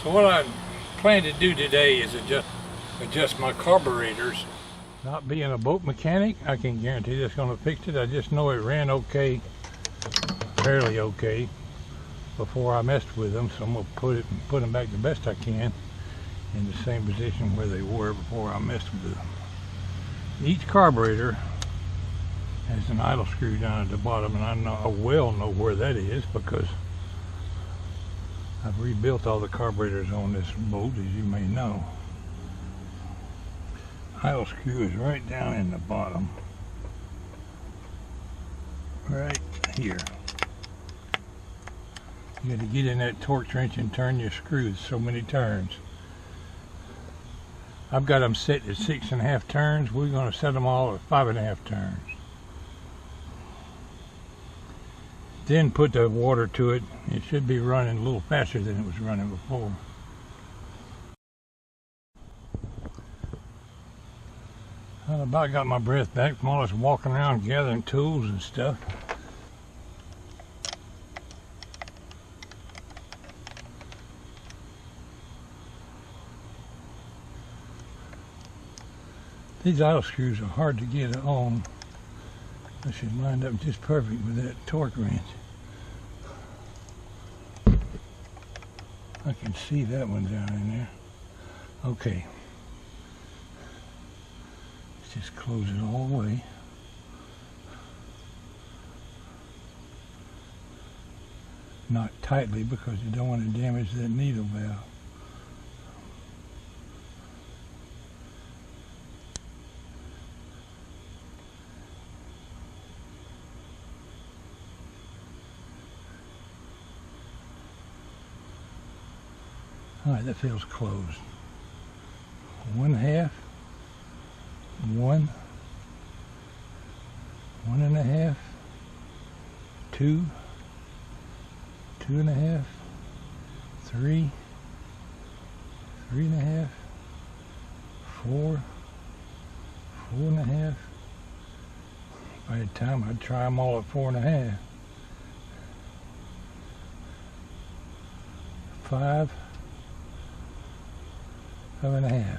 So what I plan to do today is adjust my carburetors. Not being a boat mechanic, I can guarantee that's going to fix it. I just know it ran okay, fairly okay, before I messed with them. So I'm going to put them back the best I can in the same position where they were before I messed with them. Each carburetor has an idle screw down at the bottom, and I well know where that is because I've rebuilt all the carburetors on this boat, as you may know. Idle screw is right down in the bottom, right here. You got to get in that torque wrench and turn your screws so many turns. I've got them set at 6.5 turns. We're going to set them all at 5.5 turns. Then put the water to it. It should be running a little faster than it was running before. I about got my breath back from all this walking around gathering tools and stuff. These idle screws are hard to get on. I should line up just perfect with that torque wrench. I can see that one down in there. Okay. Let's just close it all the way. Not tightly because you don't want to damage that needle valve. Alright, that feels closed. 1/2, 1, 1.5, 2, 2.5, 3, 3.5, 4, 4.5. By the time I'd try them all at 4.5. 5, 5.5.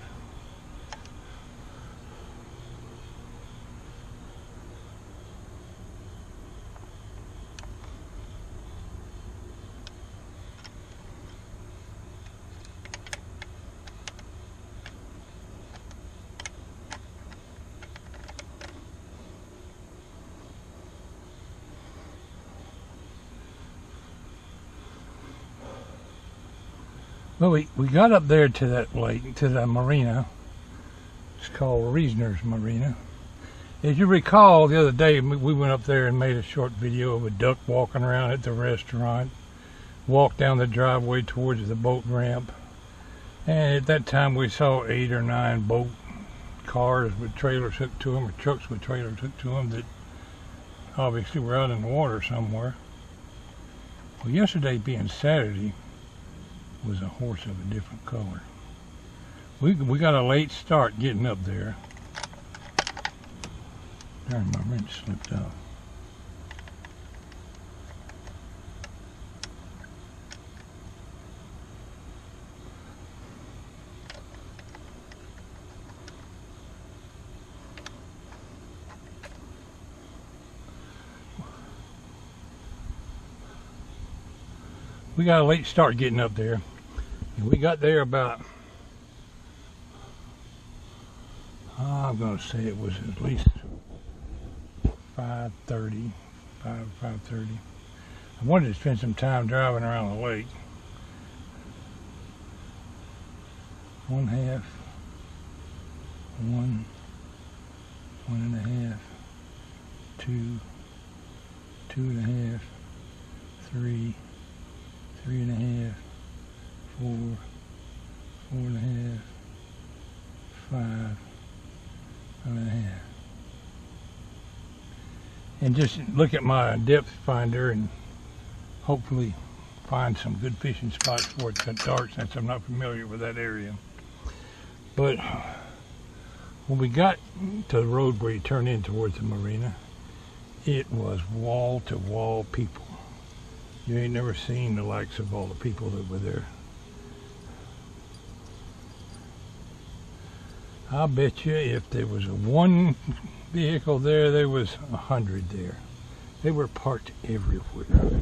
Well, we got up there to that lake, to the marina. It's called Readjusting Marina. As you recall, the other day we went up there and made a short video of a duck walking around at the restaurant, walked down the driveway towards the boat ramp, and at that time we saw 8 or 9 boat cars with trailers hooked to them, or trucks with trailers hooked to them that obviously were out in the water somewhere. Well, yesterday being Saturday, was a horse of a different color. We got a late start getting up there. Darn, my wrench slipped off. We got a late start getting up there. And we got there about, I'm going to say it was at least 5:30, 5:30. I wanted to spend some time driving around the lake. 1/2, 1, 1.5, 2, 2.5, 3, 3.5, 4, 4.5, 5, 5.5. And just look at my depth finder and hopefully find some good fishing spots before it gets dark, since I'm not familiar with that area. But when we got to the road where you turn in towards the marina, it was wall to wall people. You ain't never seen the likes of all the people that were there. I'll bet you if there was one vehicle there, there was 100 there. They were parked everywhere.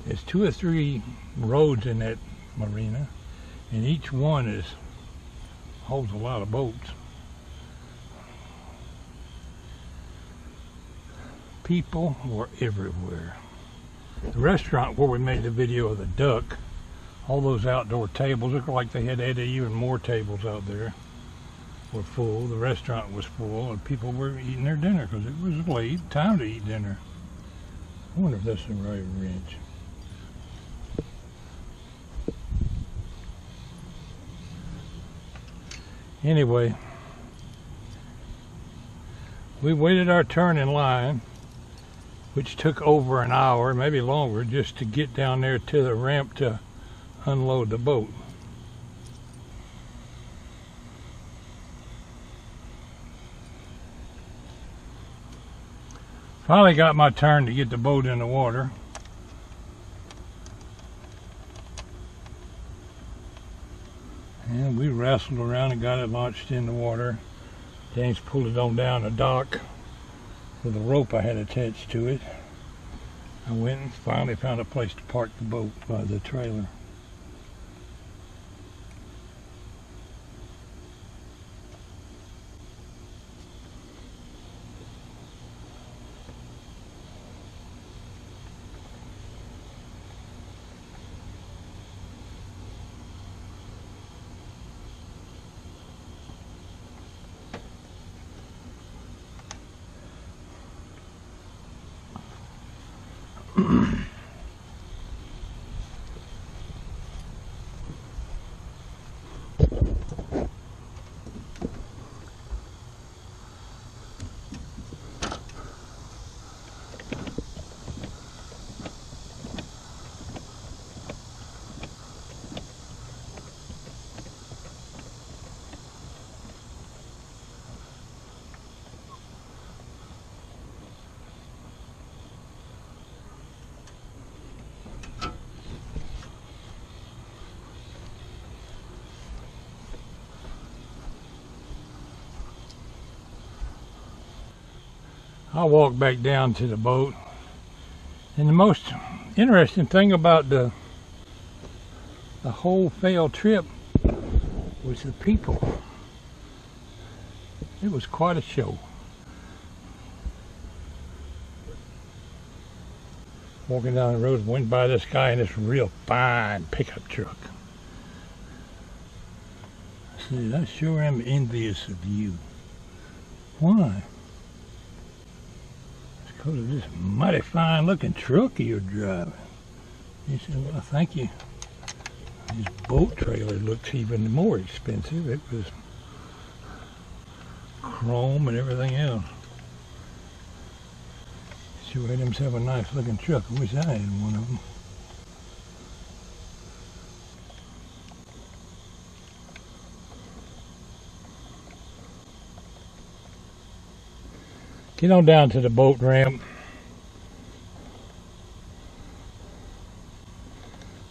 There's 2 or 3 roads in that marina, and each one holds a lot of boats. People were everywhere. The restaurant where we made the video of the duck, all those outdoor tables looked like they had added even more tables out there. Were full. The restaurant was full, and people were eating their dinner because it was late, time to eat dinner. I wonder if that's the right wrench. Anyway, we waited our turn in line, which took over an hour, maybe longer, just to get down there to the ramp to unload the boat. Finally got my turn to get the boat in the water. And we wrestled around and got it launched in the water. James pulled it on down the dock with a rope I had attached to it. I went and finally found a place to park the boat by the trailer. I walked back down to the boat, and the most interesting thing about the whole failed trip was the people. It was quite a show. Walking down the road, went by this guy in this real fine pickup truck. I said, I sure am envious of you. Why? Because of this mighty fine looking truck you're driving. He said, well, thank you. His boat trailer looks even more expensive. It was chrome and everything else. Sure had himself a nice looking truck. I wish I had one of them. Get on down to the boat ramp.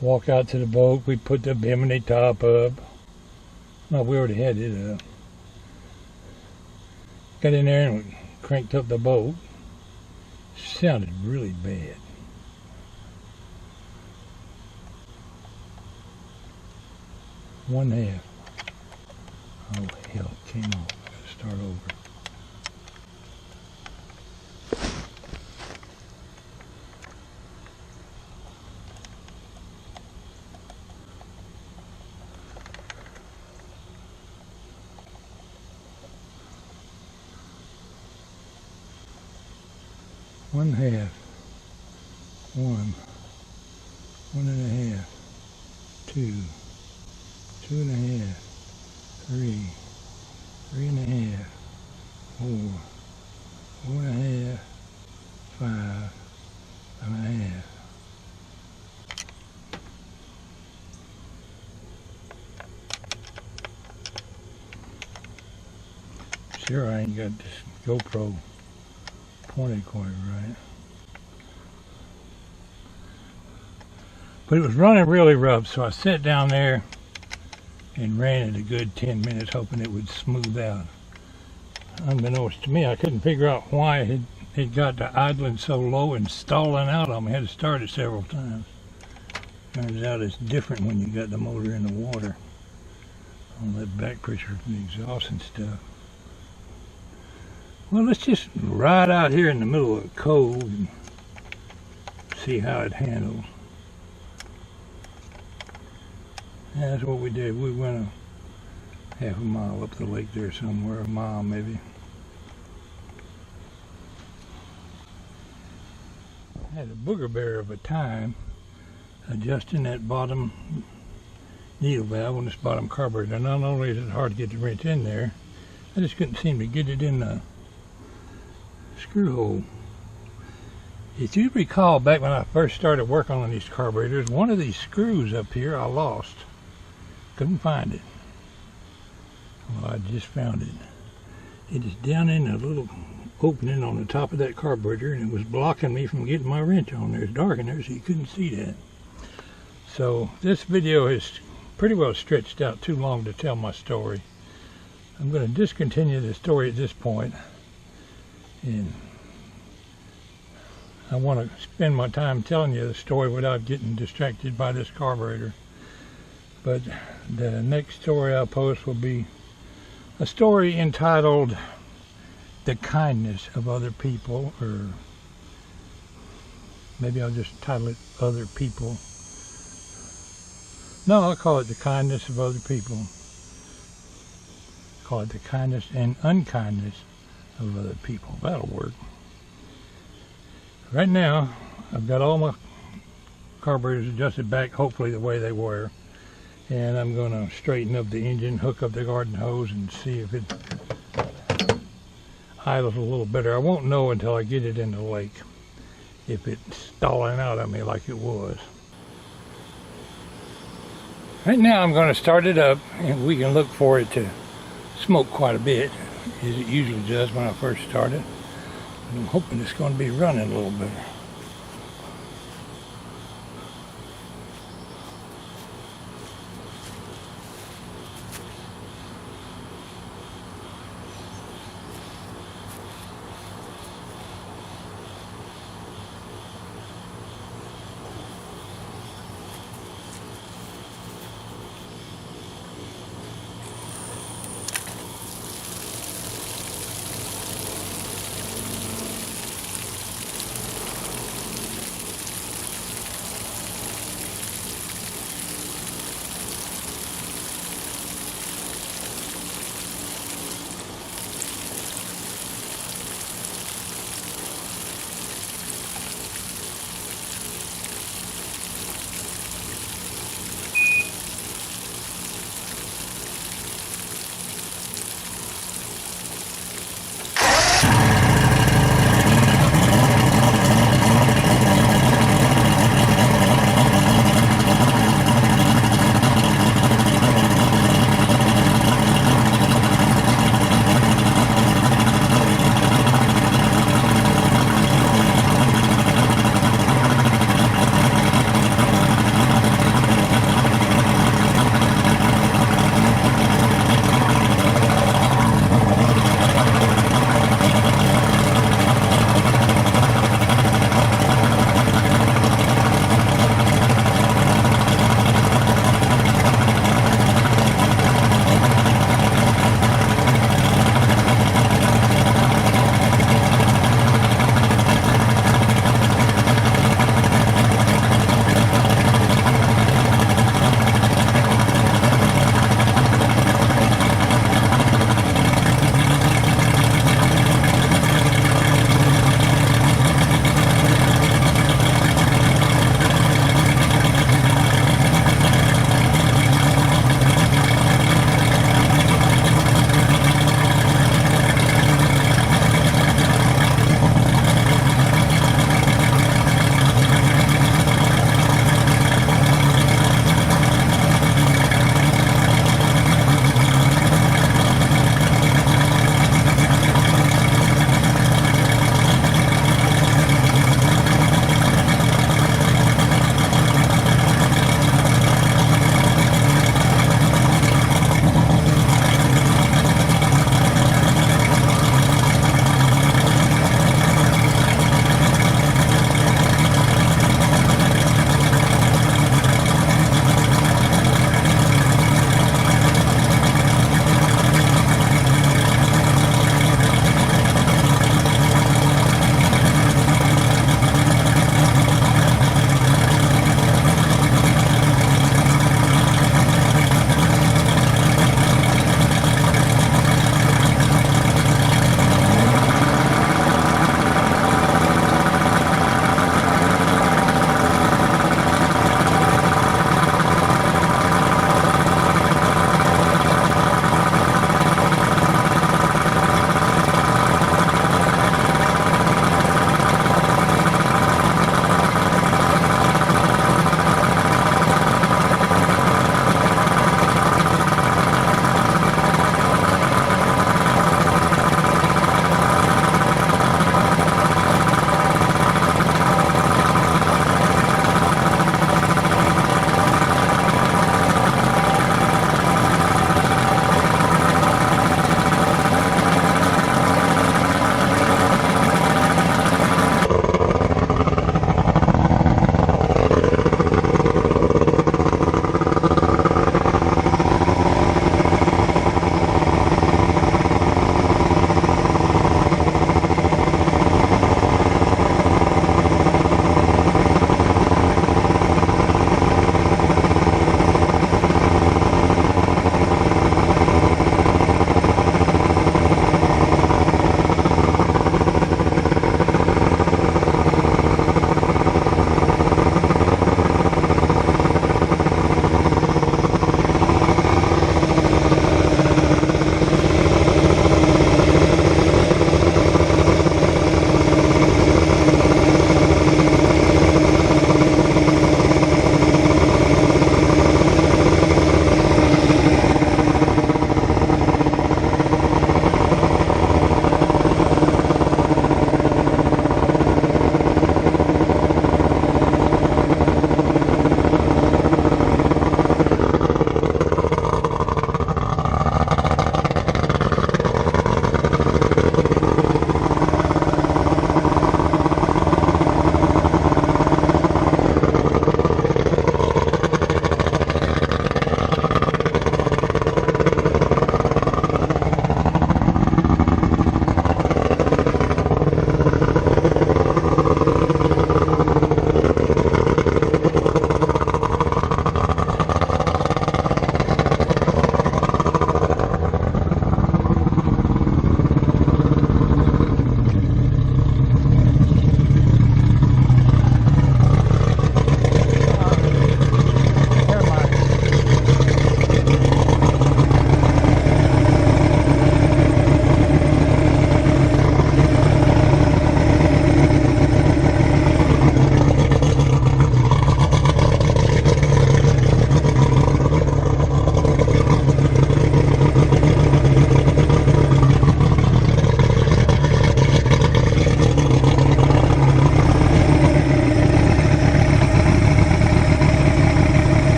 Walk out to the boat. We put the bimini top up. Well, we already had it up. Got in there and cranked up the boat. Sounded really bad. One half. Oh hell, it came off. Gotta start over. One half, one and a half, two and a half, three and a half, four and a half, five and a half. Sure, I ain't got this GoPro pointed quite right. But it was running really rough, so I sat down there and ran it a good 10 minutes hoping it would smooth out. Unbeknownst to me, I couldn't figure out why it got to idling so low and stalling out on me. I had to start it several times. Turns out it's different when you got the motor in the water. All that back pressure from the exhaust and stuff. Well, let's just ride out here in the middle of the cove and see how it handles. And that's what we did. We went a half a mile up the lake there somewhere, a mile maybe. I had a booger bear of a time adjusting that bottom needle valve on this bottom carburetor. Not only is it hard to get the wrench in there, I just couldn't seem to get it in the screw hole. If you recall, back when I first started working on these carburetors, one of these screws up here I lost. Couldn't find it. Well, I just found it. It is down in a little opening on the top of that carburetor, and it was blocking me from getting my wrench on there. It's dark in there, so you couldn't see that. So this video is pretty well stretched out too long to tell my story. I'm going to discontinue the story at this point, and I want to spend my time telling you the story without getting distracted by this carburetor. But the next story I'll post will be a story entitled The Kindness of Other People, or maybe I'll just title it Other People. No, I'll call it The Kindness of Other People. Call it The Kindness and Unkindness of Other People. That'll work. Right now, I've got all my carburetors adjusted back, hopefully the way they were. And I'm going to straighten up the engine, hook up the garden hose, and see if it idles a little better. I won't know until I get it in the lake if it's stalling out on me like it was. Right now I'm going to start it up, and we can look for it to smoke quite a bit, as it usually does when I first start it. And I'm hoping it's going to be running a little better.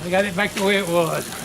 I got it back the way it was.